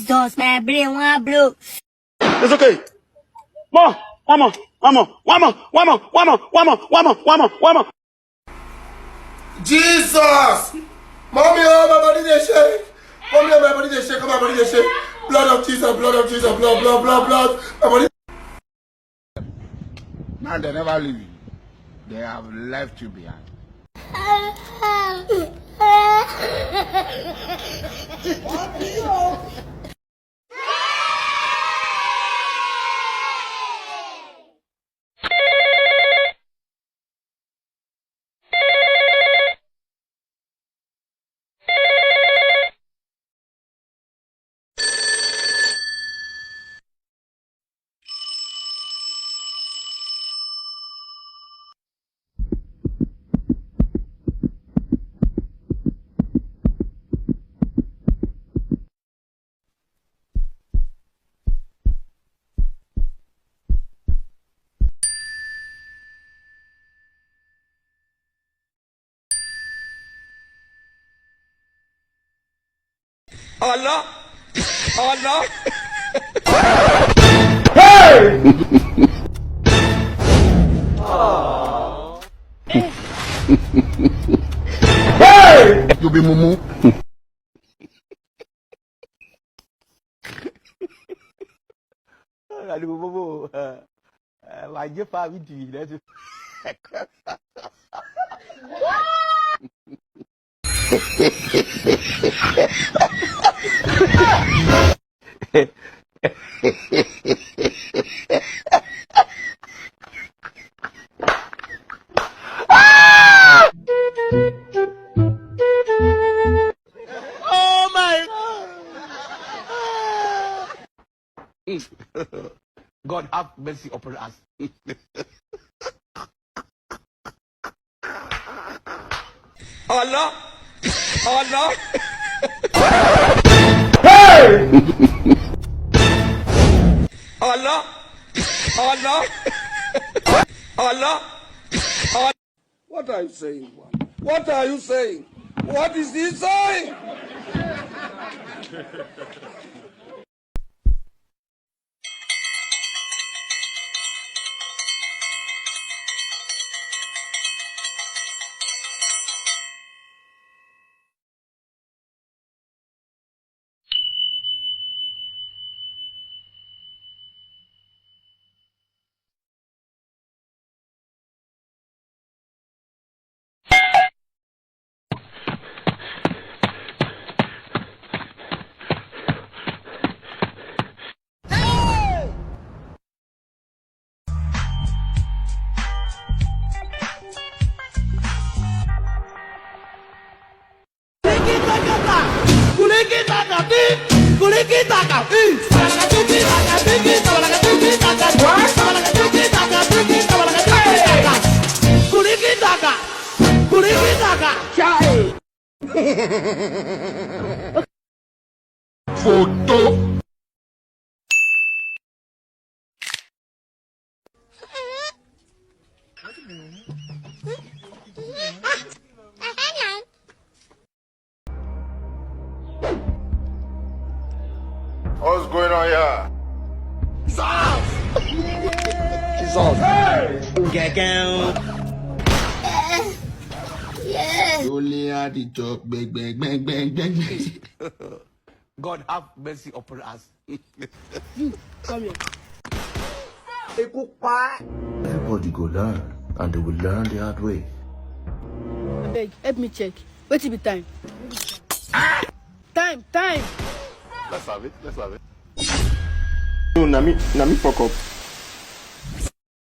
Jesus, my brain one blow. It's okay. More. One more. Jesus! Mommy, oh, my body they shake. Mommy, oh, my body they shake. My body they shake. Blood of Jesus, blood. My body. Now they never leave you. They have left you behind. Allah. Hey! Hey! You be mumu. Aduh, bobo. Wajib Pak Widi dah tu. Oh my. God have mercy upon us. Allah. Hey! Allah. What are you saying? What are you saying? What is he saying? Photo. What's going on here? Yeah. Only had the talk, bang. God have mercy upon us. Come here. Everybody go learn, and they will learn the hard way. Abeg, help me check. Wait till be time. Time. Let's have it. No, na me fuck up.